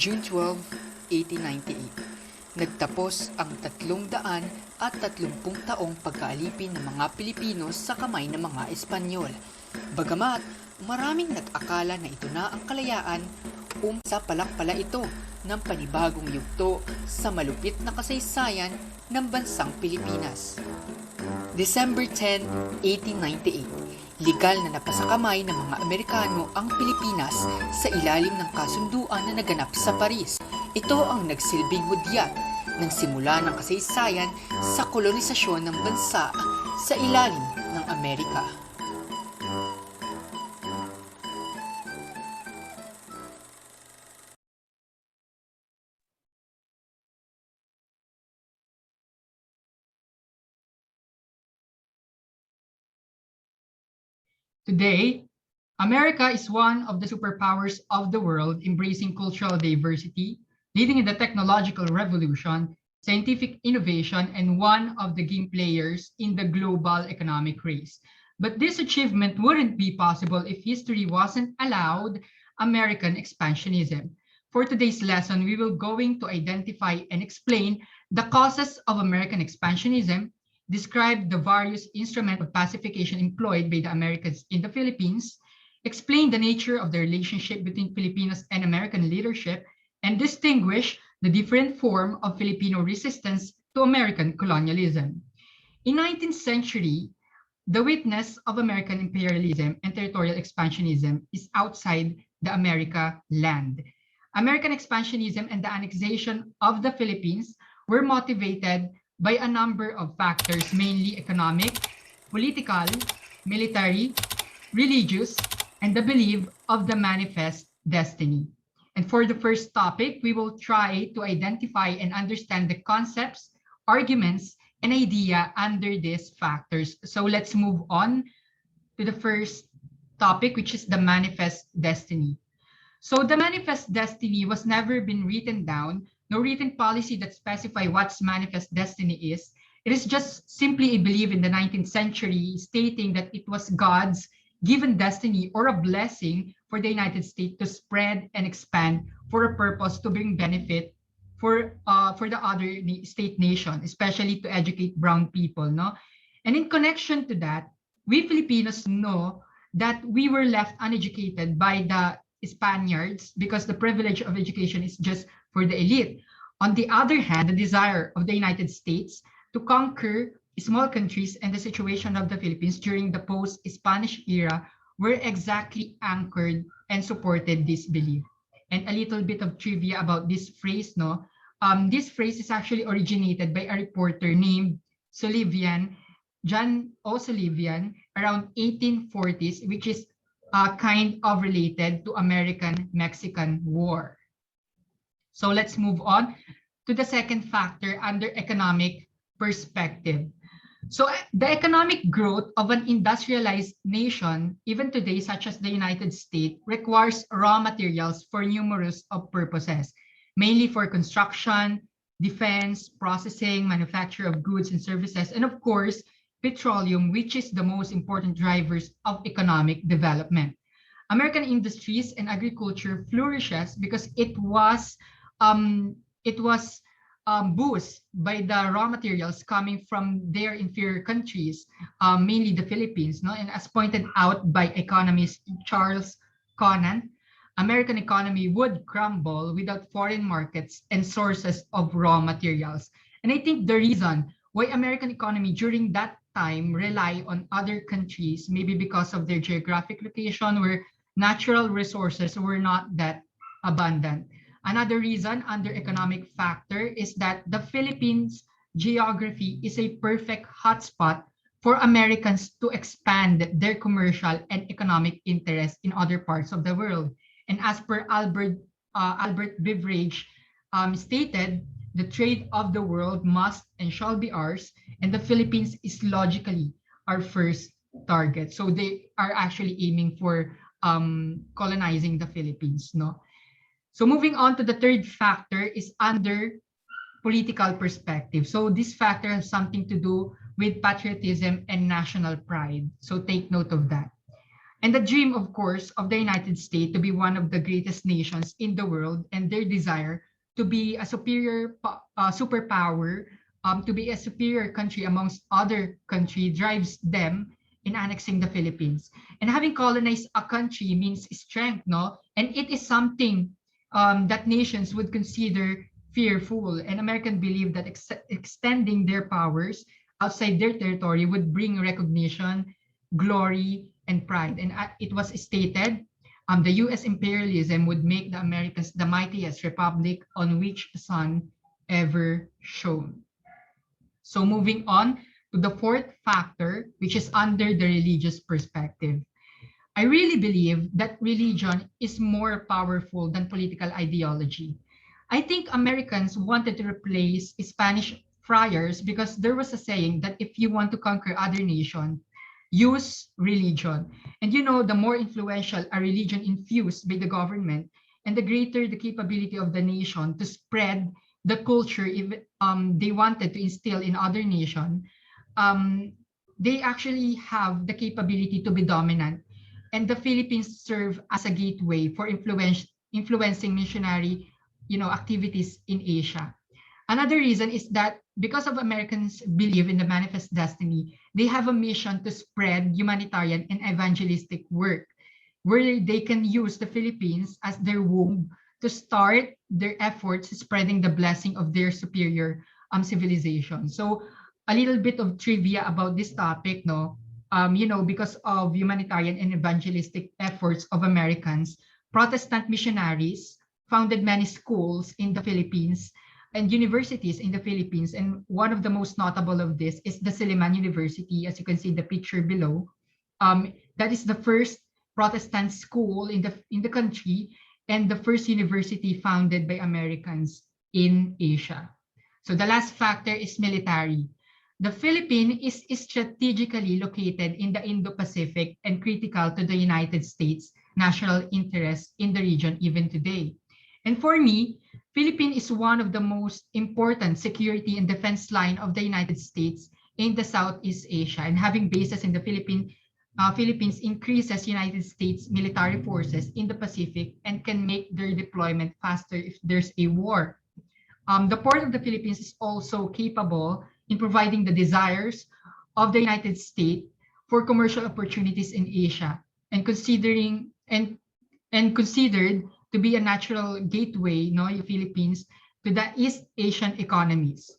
June 12, 1898, nagtapos ang 330 taong pagkaalipin ng mga Pilipino sa kamay ng mga Espanyol. Bagamat maraming nag-akala na ito na ang kalayaan, umsa pa lang pala ito ng panibagong yugto sa malupit na kasaysayan ng bansang Pilipinas. December 10, 1898, legal na napasakamay ng mga Amerikano ang Pilipinas sa ilalim ng kasunduan na naganap sa Paris. Ito ang nagsilbing hudyat ng simula ng kasaysayan sa kolonisasyon ng bansa sa ilalim ng Amerika. Today, America is one of the superpowers of the world, embracing cultural diversity, leading in the technological revolution, scientific innovation, and one of the game players in the global economic race. But this achievement wouldn't be possible if history wasn't allowed American expansionism. For today's lesson, we will going to identify and explain the causes of American expansionism, describe the various instruments of pacification employed by the Americans in the Philippines, explain the nature of the relationship between Filipinos and American leadership, and distinguish the different form of Filipino resistance to American colonialism. In 19th century, the witness of American imperialism and territorial expansionism is outside the America land. American expansionism and the annexation of the Philippines were motivated by a number of factors, mainly economic, political, military, religious, and the belief of the manifest destiny. And for the first topic, we will try to identify and understand the concepts, arguments, and idea under these factors. So let's move on to the first topic, which is the manifest destiny. So the manifest destiny was never been written down, no written policy that specify what's manifest destiny is. It is just simply a belief in the 19th century stating that it was God's given destiny or a blessing for the United States to spread and expand for a purpose to bring benefit for the other state nation, especially to educate brown people, no? And in connection to that, we Filipinos know that we were left uneducated by the Spaniards because the privilege of education is just for the elite. On the other hand, the desire of the United States to conquer small countries and the situation of the Philippines during the post-Spanish era were exactly anchored and supported this belief. And a little bit of trivia about this phrase, no? This phrase is actually originated by a reporter named John O. Sullivan, around 1840s, which is kind of related to American-Mexican War. So let's move on to the second factor under economic perspective. So the economic growth of an industrialized nation, even today, such as the United States, requires raw materials for numerous of purposes, mainly for construction, defense, processing, manufacture of goods and services, and of course, petroleum, which is the most important drivers of economic development. American industries and agriculture flourishes because it was boosted by the raw materials coming from their inferior countries, mainly the Philippines, no? And as pointed out by economist Charles Conant, American economy would crumble without foreign markets and sources of raw materials. And I think the reason why American economy during that time rely on other countries, maybe because of their geographic location where natural resources were not that abundant. Another reason under economic factor is that the Philippines geography is a perfect hotspot for Americans to expand their commercial and economic interests in other parts of the world. And as per Albert Beveridge stated, the trade of the world must and shall be ours, and the Philippines is logically our first target. So they are actually aiming for colonizing the Philippines, no? So moving on to the third factor is under political perspective. So this factor has something to do with patriotism and national pride. So take note of that. And the dream, of course, of the United States to be one of the greatest nations in the world, and their desire to be a superpower, to be a superior country amongst other countries, drives them in annexing the Philippines. And having colonized a country means strength, no? And it is something that nations would consider fearful. And Americans believe that extending their powers outside their territory would bring recognition, glory, and pride. And it was stated, the US imperialism would make the Americans the mightiest republic on which the sun ever shone. So moving on to the fourth factor, which is under the religious perspective. I really believe that religion is more powerful than political ideology. I think Americans wanted to replace Spanish friars because there was a saying that if you want to conquer other nation, use religion. And you know, the more influential a religion infused by the government, and the greater the capability of the nation to spread the culture if they wanted to instill in other nation, they actually have the capability to be dominant. And the Philippines serve as a gateway for influencing missionary, activities in Asia. Another reason is that because of Americans believe in the manifest destiny, they have a mission to spread humanitarian and evangelistic work, where they can use the Philippines as their womb to start their efforts spreading the blessing of their superior civilization. So a little bit of trivia about this topic, no? Because of humanitarian and evangelistic efforts of Americans, Protestant missionaries founded many schools in the Philippines and universities in the Philippines. And one of the most notable of this is the Silliman University, as you can see in the picture below. That is the first Protestant school in the country and the first university founded by Americans in Asia. So the last factor is military. The Philippines is strategically located in the Indo-Pacific and critical to the United States' national interests in the region even today. And for me, Philippines is one of the most important security and defense line of the United States in the Southeast Asia. And having bases in the Philippines increases United States military forces in the Pacific and can make their deployment faster if there's a war. The port of the Philippines is also capable in providing the desires of the United States for commercial opportunities in Asia, and considered to be a natural gateway, the Philippines, to the East Asian economies.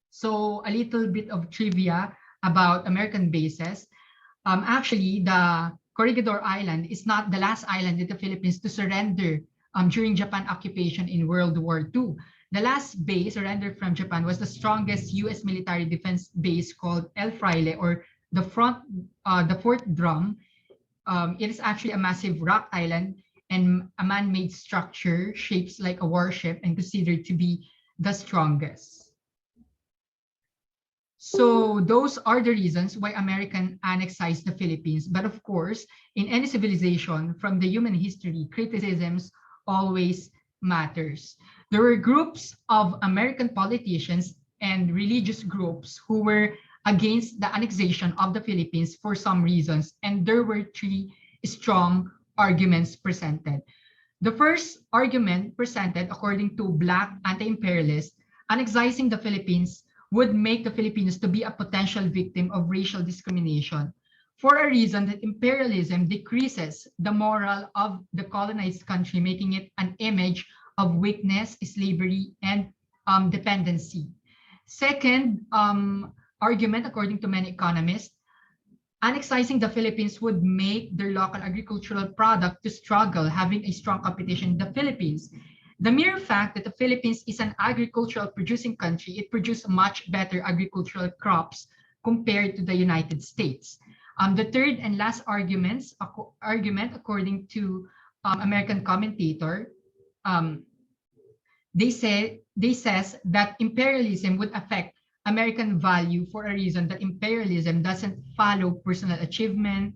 So a little bit of trivia about American bases. Actually, the Corregidor Island is not the last island in the Philippines to surrender during Japan occupation in World War II. The last base surrendered from Japan was the strongest U.S. military defense base called El Fraile, or the Fort Drum. It is actually a massive rock island and a man-made structure shaped like a warship and considered to be the strongest. So those are the reasons why American annexed the Philippines. But of course, in any civilization from the human history, criticisms always matters. There were groups of American politicians and religious groups who were against the annexation of the Philippines for some reasons, and there were three strong arguments presented. The first argument presented, according to Black anti-imperialists, annexing the Philippines would make the Filipinos to be a potential victim of racial discrimination, for a reason that imperialism decreases the moral of the colonized country, making it an image of weakness, slavery, and dependency. Second argument, according to many economists, annexing the Philippines would make their local agricultural product to struggle, having a strong competition in the Philippines. The mere fact that the Philippines is an agricultural producing country, it produces much better agricultural crops compared to the United States. The third and last argument, according to American commentator, they says that imperialism would affect American value for a reason that imperialism doesn't follow personal achievement,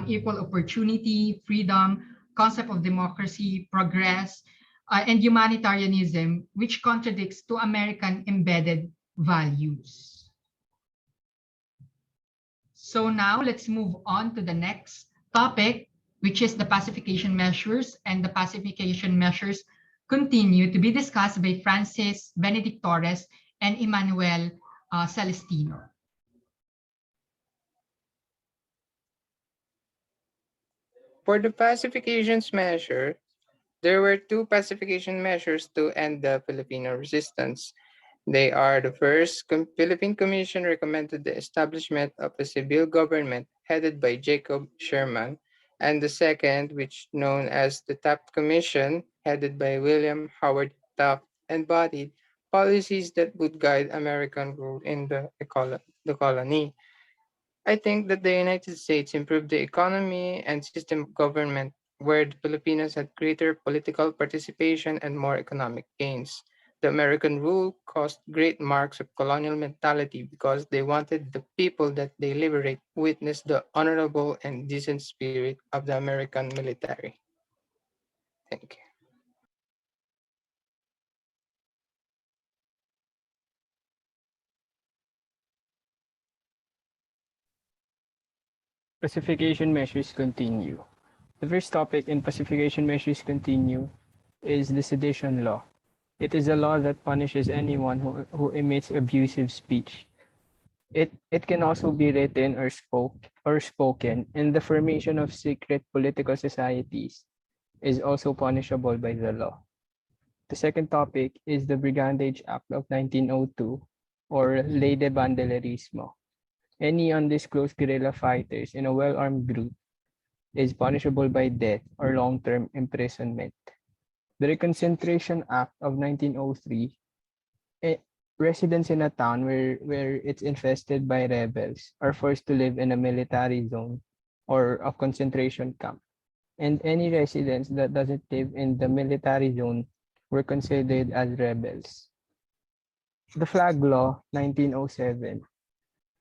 equal opportunity, freedom, concept of democracy, progress, and humanitarianism, which contradicts to American embedded values. So now let's move on to the next topic, which is the pacification measures, and the pacification measures continue to be discussed by Francis Benedict Torres and Emmanuel Celestino. For the pacifications measure, there were two pacification measures to end the Filipino resistance. They are the first, Philippine Commission recommended the establishment of a civil government headed by Jacob Sherman, and the second, which known as the Taft Commission, headed by William Howard Taft, embodied policies that would guide American rule in the colony. I think that the United States improved the economy and system of government, where the Filipinos had greater political participation and more economic gains. The American rule caused great marks of colonial mentality because they wanted the people that they liberate witness the honorable and decent spirit of the American military. Thank you. Pacification measures continue. The first topic in pacification measures continue is the sedition law. It is a law that punishes anyone who emits abusive speech. It can also be written or spoken, and the formation of secret political societies is also punishable by the law. The second topic is the Brigandage Act of 1902, or Ley de Bandolerismo. Any undisclosed guerrilla fighters in a well-armed group is punishable by death or long-term imprisonment. The Reconcentration Act of 1903, residents in a town where it's infested by rebels are forced to live in a military zone or a concentration camp. And any residents that doesn't live in the military zone were considered as rebels. The Flag Law, 1907,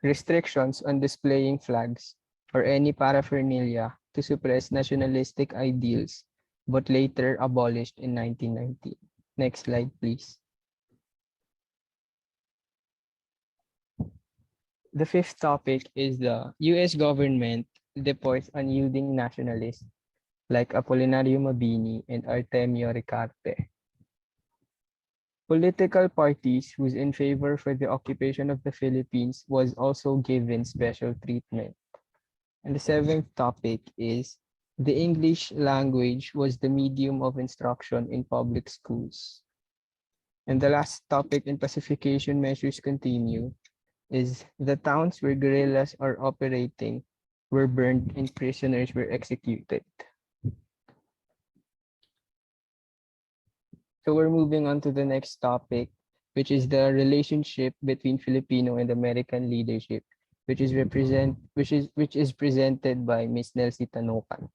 restrictions on displaying flags or any paraphernalia to suppress nationalistic ideals, but later abolished in 1919. Next slide, please. The fifth topic is the US government deports unyielding nationalists like Apolinario Mabini and Artemio Ricarte. Political parties whose in favor for the occupation of the Philippines was also given special treatment. And the seventh topic is the English language was the medium of instruction in public schools. And the last topic in pacification measures continue is the towns where guerrillas are operating were burned and prisoners were executed. So we're moving on to the next topic, which is the relationship between Filipino and American leadership, which is presented by Ms. Nelsie Tanucan.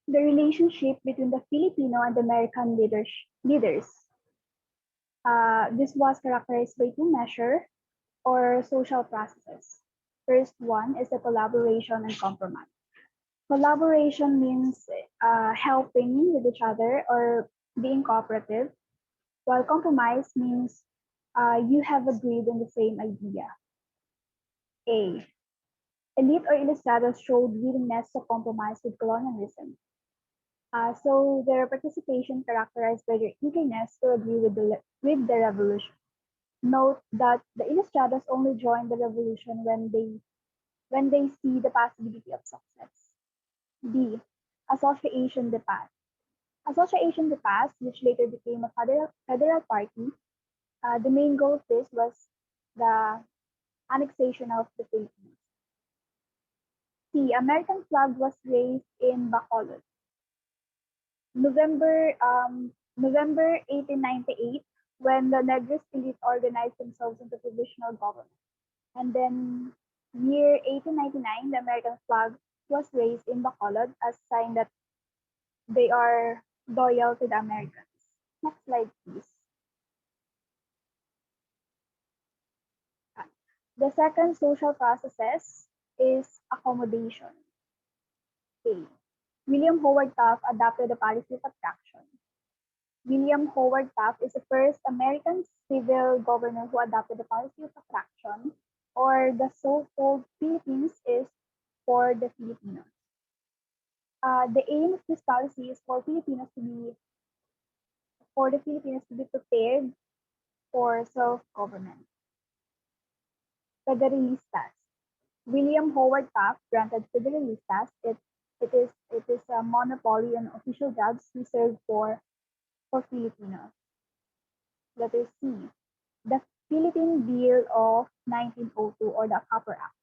The relationship between the Filipino and American leaders. This was characterized by two measures or social processes. First one is the collaboration and compromise. Collaboration means helping with each other or being cooperative, while compromise means you have agreed on the same idea. A. Elite or ilustrados showed willingness to compromise with colonialism. So their participation characterized by their eagerness to agree with the revolution. Note that the ilustrados only join the revolution when they see the possibility of success. B. Association de Paz. Association de Paz, which later became a federal party, the main goal of this was the annexation of the Philippines. C. American flag was raised in Bacolod. November 1898, when the Negros elite organized themselves into provisional government. And then year 1899, the American flag was raised in Bacolod as a sign that they are loyal to the Americans. Next slide, please. The second social process is accommodation. A. William Howard Taft adopted the policy of attraction. William Howard Taft is the first American civil governor who adopted the policy of attraction or the so-called Philippines is for the Filipinos. The aim of this policy is for the Filipinos to be prepared for self-government. Federalistas. William Howard Taft granted Federalistas. It is a monopoly on official jobs reserved for Filipinos. Letter C. The Philippine Bill of 1902 or the Copper Act.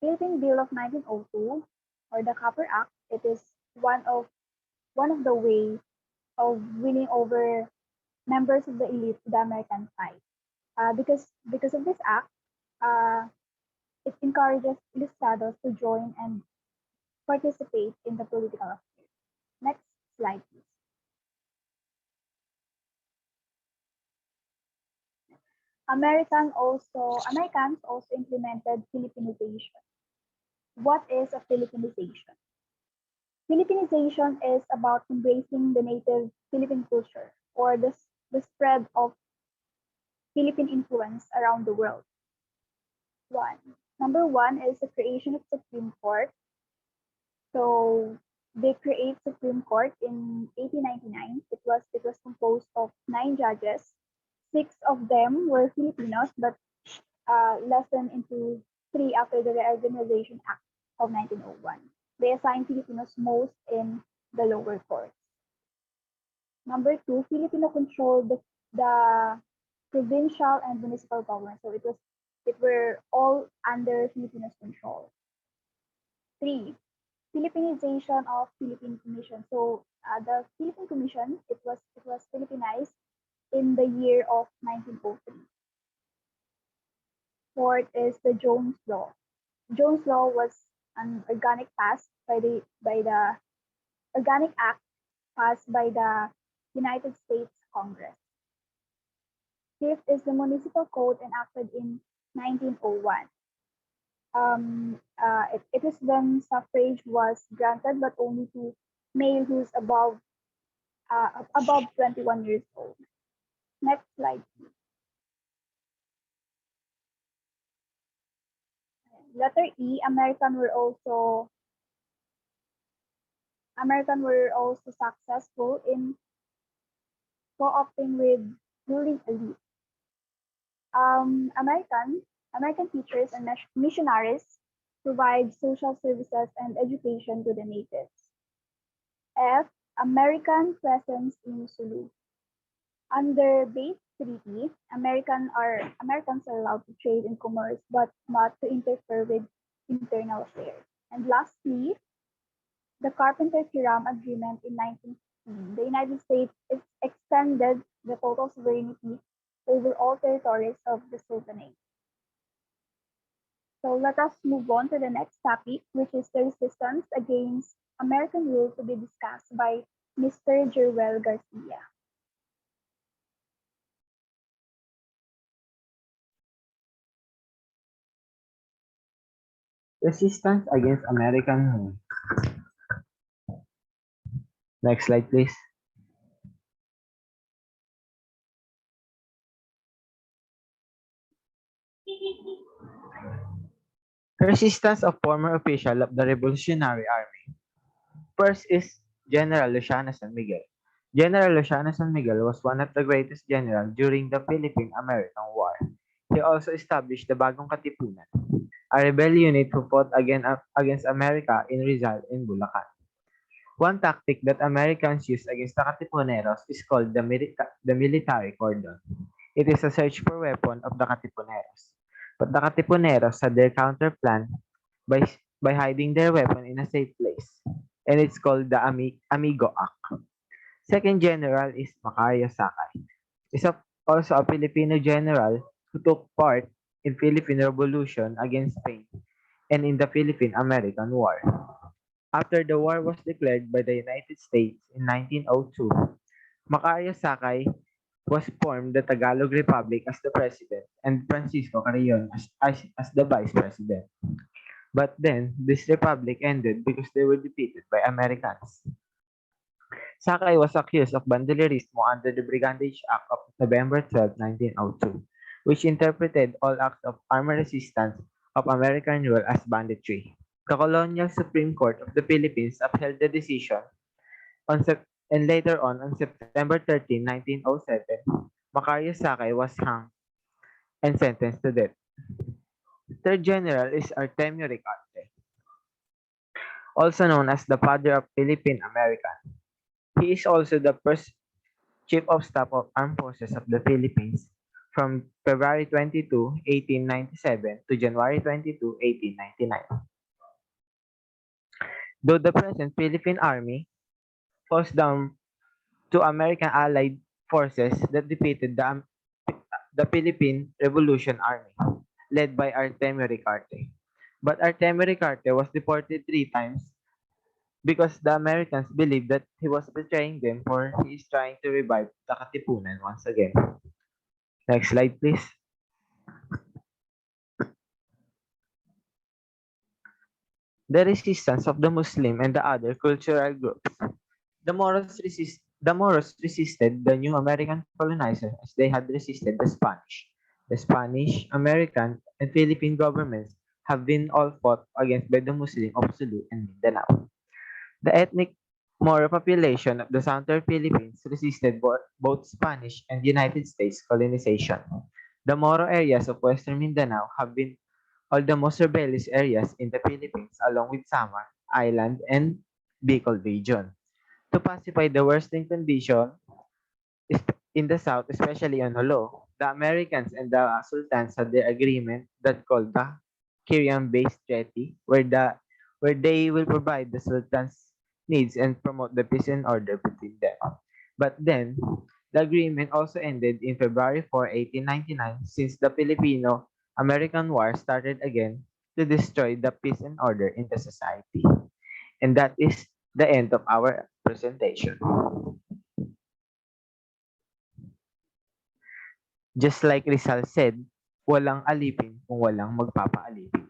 Philippine Bill of 1902 or the Copper Act. It is one of the way of winning over members of the elite to the American side. Because of this act, uh, it encourages ilustrados to join and participate in the political affairs. Next slide, please. Americans also implemented Filipinization. What is a Filipinization? Filipinization is about embracing the native Philippine culture or the spread of Philippine influence around the world. Number one is the creation of Supreme Court. So they create Supreme Court in 1899. It was composed of 9 judges. 6 of them were Filipinos, but lessened into 3 after the Reorganization Act of 1901. They assigned Filipinos most in the lower courts. Number 2, Filipino controlled the provincial and municipal government. So it were all under Filipinos' control. 3, Philippinization of Philippine Commission. So the Philippine Commission, it was Philippinized in the year of 1903. Fourth is the Jones Law. Jones Law was an organic Organic Act passed by the United States Congress. Fifth is the Municipal Code enacted in 1901. It is when suffrage was granted, but only to male who's above 21 years old. Next slide, please. Letter E, American were also successful in co-opting with ruling elite. American teachers and missionaries provide social services and education to the natives. F, American presence in Sulu. Under Base Treaty, Americans are allowed to trade and commerce, but not to interfere with internal affairs. And lastly, the Carpenter-Hiram Agreement in 1915. The United States extended the total sovereignty over all territories of the Sultanate. So let us move on to the next topic, which is the resistance against American rule, to be discussed by Mr. Jeruel Garcia. Resistance against American rule. Next slide, please. Resistance of former official of the Revolutionary Army. First is General Luciano San Miguel. General Luciano San Miguel was one of the greatest generals during the Philippine-American War. He also established the Bagong Katipunan, a rebel unit who fought against America in Rizal and Bulacan. One tactic that Americans use against the Katipuneros is called the military cordon. It is a search for weapon of the Katipuneros. But the Katipuneros had their counter plan by hiding their weapon in a safe place, and it's called the Amigo Act. Second general is Macario Sakay. Is also a Filipino general who took part in Philippine Revolution against Spain and in the Philippine-American War. After the war was declared by the United States in 1902, Macario Sakay was formed the Tagalog Republic as the president and Francisco Carrion as the vice president. But then, this republic ended because they were defeated by Americans. Sakay was accused of bandilerismo under the Brigandage Act of November 12, 1902. which interpreted all acts of armed resistance of American rule as banditry. The Colonial Supreme Court of the Philippines upheld the decision and later on September 13, 1907, Macario Sakay was hung and sentenced to death. Third general is Artemio Ricarte, also known as the father of Philippine American. He is also the first Chief of Staff of Armed Forces of the Philippines from February 22, 1897 to January 22, 1899. Though the present Philippine Army falls down to American allied forces that defeated the Philippine Revolution Army, led by Artemio Ricarte. But Artemio Ricarte was deported 3 times because the Americans believed that he was betraying them, for he is trying to revive the Katipunan once again. Next slide, please. The resistance of the Muslim and the other cultural groups. The Moros resisted the new American colonizers as they had resisted the Spanish. The Spanish, American, and Philippine governments have been all fought against by the Muslim of Sulu and Mindanao. The ethnic Moro population of the southern Philippines resisted both Spanish and United States colonization. The Moro areas of western Mindanao have been all the most rebellious areas in the Philippines, along with Samar Island and Bicol region. To pacify the worsening condition in the south, especially on Jolo, the Americans and the sultans had their agreement that called the Kiriam-based treaty, where they will provide the sultan's needs and promote the peace and order between them. But then, the agreement also ended in February 4, 1899, since the Filipino-American War started again to destroy the peace and order in the society. And that is the end of our presentation. Just like Rizal said, walang alipin kung walang magpapaalipin.